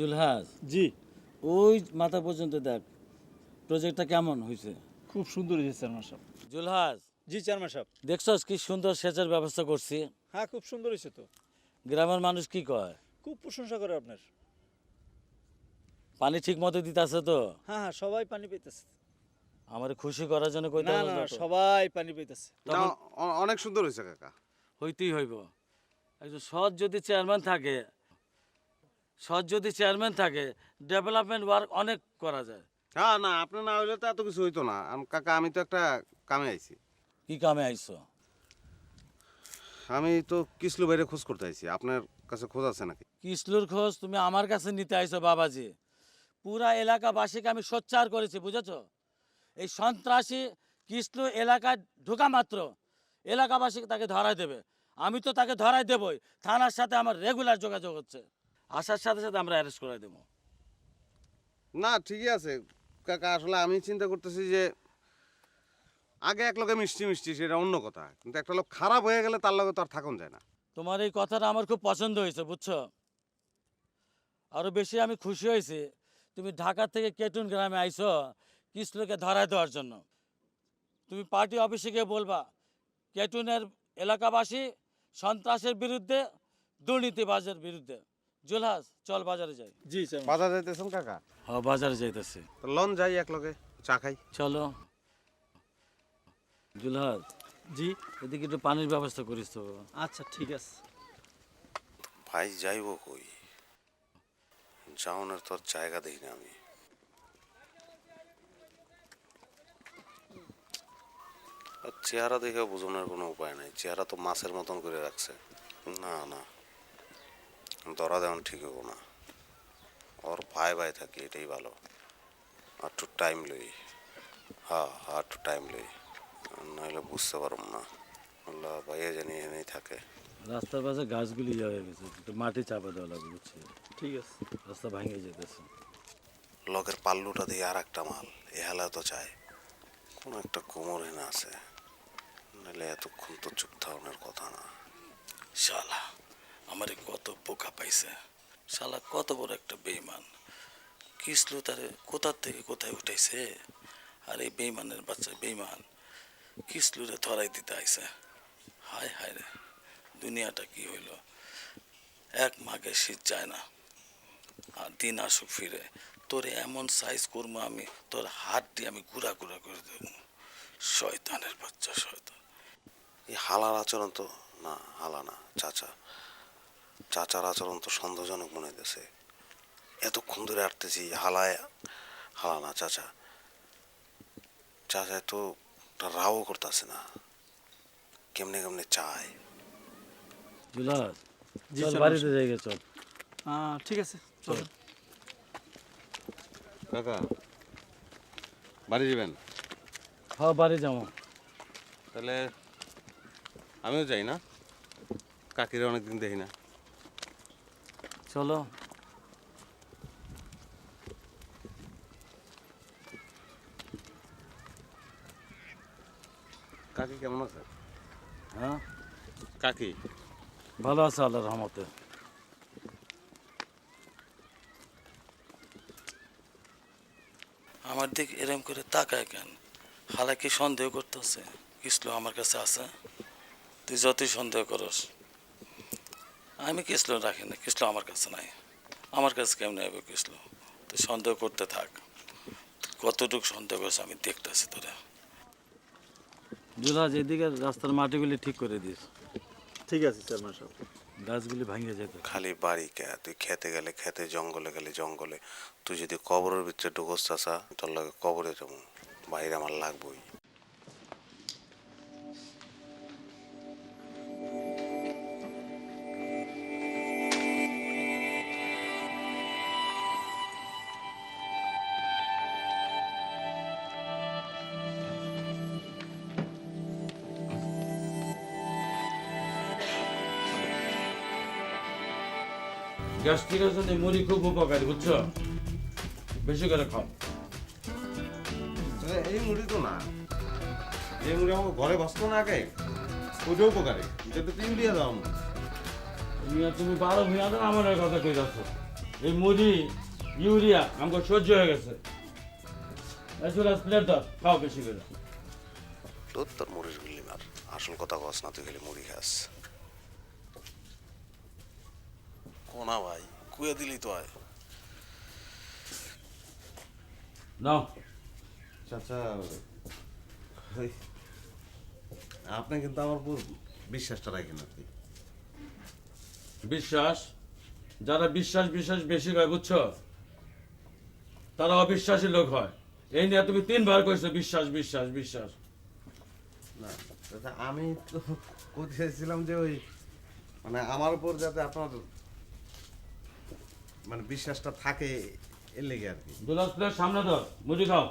জুলহাস, জি, ওই মাথা পর্যন্ত দেখ প্রজেক্টটা কেমন হয়েছে। খুব সুন্দর হয়েছে চেয়ারম্যান সাহেব। জুলহাস, জি চেয়ারম্যান সাহেব। দেখছস কি সুন্দর সেচের ব্যবস্থা করছি। হ্যাঁ, খুব সুন্দর হয়েছে তো। গ্রামের মানুষ কি কয়? খুব প্রশংসা করে আপনার। পানি ঠিক মতো দিতেছে তো? হ্যাঁ হ্যাঁ, সবাই পানি পেতেছে। আমার খুশি করার জন্য কইতে না হলো না না না, তো। সবাই পানি পেতেছে। না, অনেক সুন্দর হয়েছে কাকা। হইতেই হইব। একজন সৎ যদি চেয়ারম্যান থাকে ডেভেলপমেন্ট ওয়ার্ক অনেক করা যায়। হ্যাঁ, না আপনি না হইলে তো এত কিছু হইতো না। কাকা আমি তো একটা কামে আইছি। কি কামে আইছো? আমি তো কিসলু বাইরে খোঁজ করতে আইছি। আপনার কাছে খোঁজ আছে নাকি? কিসলুর খোঁজ তুমি আমার কাছে নিতে আইছো বাবাজি। পুরা এলাকাবাসীকে আমি সোচ্চার করেছি, বুঝেছো? এই সন্ত্রাসী কিসলু এলাকায় ঢোকা মাত্র এলাকাবাসীকে তাকে ধরাই দেবে। আমি তো তাকে ধরাই দেবই। থানার সাথে আমার রেগুলার যোগাযোগ হচ্ছে। আসার সাথে সাথে আমরা অ্যারেস্ট করে দেবো। না ঠিকই আছে কাকা। আসলে আমি চিন্তা করতেছি যে আগে এক লোকে মিষ্টি মিষ্টি সেটা অন্য কথা, কিন্তু একটা লোক খারাপ হয়ে গেলে তার লগে তো আর থাকুন যায় না। তোমার এই কথাটা আমার খুব পছন্দ হয়েছে, বুঝছো? আরও বেশি আমি খুশি হয়েছি তুমি ঢাকা থেকে কেটুন গ্রামে আইছো কিসলুকে ধরায় দেওয়ার জন্য। তুমি পার্টি অফিসে গিয়ে বলবা কেটুনের এলাকাবাসী সন্ত্রাসের বিরুদ্ধে, দুর্নীতিবাজের বিরুদ্ধে। জুলহাস, চল বাজারে যাই। জি চেয়ারম্যান। বাজার যাইতেছেন কাকা? হ্যাঁ, বাজারে যাইতেছি। তো লন যাই এক লগে চা খাই। চলো। জুলহাস, জি, এদিকে একটু পানির ব্যবস্থা করিস তো। আচ্ছা ঠিক আছে। ভাই যাইব কই? যাওনের তোর জায়গা দেখি না আমি। আর চেহারা দেখে বোঝানোর কোনো উপায় নাই। চেহারা তো মাছের মতন করে রাখছে। না না, ধরা দেওয়ান ঠিক হবো না। ওর ভাই ভাই থাকি এটাই ভালো। আর একটু টাইম লই। হ্যাঁ হ্যাঁ, একটু টাইম লই, নাহলে বুঝতে পারব না। আল্লাহ ভাইয়া জানি এনেই থাকে। রাস্তার পাশে গাছগুলি ইয়ে হয়ে গেছে, একটু মাটি চাপা দেওয়া লাগবে, বুঝছি? ঠিক আছে। রাস্তা ভাঙে যেতেছে। লগের পাল্লুটা দিয়ে আর একটা মাল এ হেলা তো চায়। কোনো একটা কোমর হেনা আছে, নাহলে এতক্ষণ তো চুপ থাকানোর কথা না। শালা আমারে কত বোকা পাইছে। শালা কত বড় একটা বেইমান। কিসলু তারে কোথার থেকে কোথায় উঠাইছে। আর এই বেইমানের বাচ্চা বেইমান কিসলুরে ধরাই দিতে আইছে। হায় হায় রে, দুনিয়াটা কি হইল। এক মাঘে শীত যায় না, আর দিন আসুক ফিরে তোরে এমন সাইজ করবো আমি, তোর হাত দিয়ে আমি গুড়া গুড়া করে দেবো। শয়তানের বাচ্চা, শয়তান। এই হালার আচরণ তো না, হালা না, চাচা। চাচার আচরণ তো সন্দেহজনক মনে হইতেছে। এতক্ষণ ধরে আটতেছি হালায়, হালা না চাচা। চাচা তো রাও করতেছে না, কেমনে কেমনে চায়। জুলাস, জি, চল চল বাড়িতে যাই গে, চল। ঠিক আছে, চলো। কাকা বাড়ি যাবেন? হ্যাঁ, বাড়ি যাবো। তাহলে আমিও যাই না, কাকিরা অনেকদিন দেখি না। চলো। কাকি কেমন আছে? হ্যাঁ, কাকি ভালো আছে আল্লাহর রহমতে। আমার দিক এরম করে তাকায় কেন? হালা কি সন্দেহ করতেছে কিসলু আমার কাছে আছে? তুই যতই সন্দেহ করস, আমি কিসলু রাখি না। কিসলু আমার কাছে নাই। আমার কাছে কেমন হবে কিসলু? তুই সন্দেহ করতে থাক। কতটুকু সন্দেহ করছে আমি দেখতেছি তোরা। জুলহাজ, এদিকে রাস্তার মাটিগুলি ঠিক করে দিস। ঠিক আছে চেয়ারম্যান সাহেব। গাছগুলি ভাঙিয়ে যেতে। খালি বাড়ি কে? তুই খেতে গেলে খেতে, জঙ্গলে গেলে জঙ্গলে। তুই যদি কবরের ভিতরে ঢুকস চাষা, তোর লাগে কবরে যাবো, বাইরে আমার লাগবই। গ্যাস্ট্রিকের জন্য মুড়ি খুব উপকারী, বুঝছো? বেশি করে খাও। এই মুড়ি তো না, এই মুড়ি আমাকে ঘরে বসতো না আগে, ওইটা উপকারে। এটা তো তিন দিয়ে দাও। তুমি 12 ভুঁইয়া দাও, আমার কথা কই যাচ্ছ। এই মুড়ি ইউরিয়া আমাকে সহ্য হয়ে গেছে এই চলে প্লেট দাও খাও বেশি করে তোর তোর মুড়ির গুলি মার আসল কথা কস না তুই খালি মুড়ি খাস কোনা ভাই কুয়ে দিলি তো আয় নাও চাচা ওই, আপনি কিন্তু আমার উপর বিশ্বাসটা রাখেন আর কি। বিশ্বাস যারা বিশ্বাস বিশ্বাস বেশি হয় বুঝছো তারা অবিশ্বাসী লোক হয় এই নিয়ে তুমি 3 বার কইছো বিশ্বাস বিশ্বাস বিশ্বাস না চাচা আমি তো করতে চাইছিলাম যে ওই মানে আমার উপর যাতে আপনার মানে বিশ্বাসটা থাকে এর লেগে আর কি। দুলাস প্লেট সামনে ধর মুড়ি খাও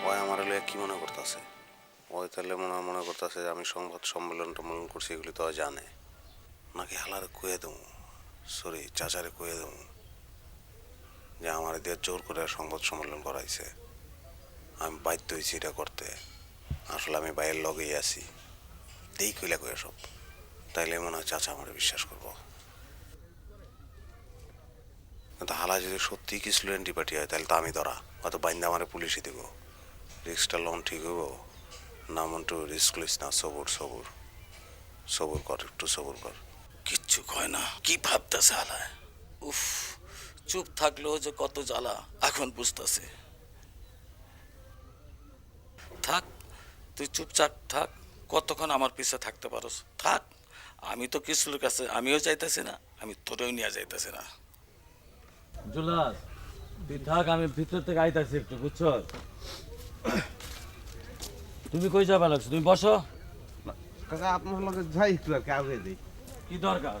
ওই আমার লইয়া কি মনে করতেছে ওই তাহলে মনে করতেছে যে আমি সংবাদ সম্মেলন টম্মেলন করছি এগুলি তো জানে নাকি হালারে কুয়ে দেবো সরি চাচারে কুয়ে দেবো যে আমার দিয়ে জোর করে সংবাদ সম্মেলন করাইছে আমি বাধ্য হয়েছি এটা করতে আসলে আমি বাইরের লগেই আছি দেই কইলা কয়ে সব তাইলে মনে হয় চাচা আমার বিশ্বাস করবো কিন্তু হালা যদি সত্যিই কি স্টুডেন্ট পার্টি হয় তাহলে তো আমি ধরা হয়তো বাইন্দা আমার পুলিশই দেবো রিস্কটা লোন ঠিক হইব না মন্টু রিস্ক লইস না সবুর সবুর সবুর কর একটু সবুর কর কিচ্ছু কয় না কি ভাবতেছে হালায় উফ চুপ থাকলেও যে কত জ্বালা এখন বুঝতেছে থাক তুই চুপচাপ থাক কতক্ষণ আমার পিছে থাকতে পারোস থাক আমি তো কিসলুর কাছে আমিও যাইতেছি না আমি তোরেও নিয়ে যাইতেছি না জুলাস তুই থাক আমি ভিতর থেকে আইতাছি একটু বুঝছো তুমি কই যাবা লাগছো তুমি বসো কাকা আপনার লগে যাই একটু আর কি আগে দিই কি দরকার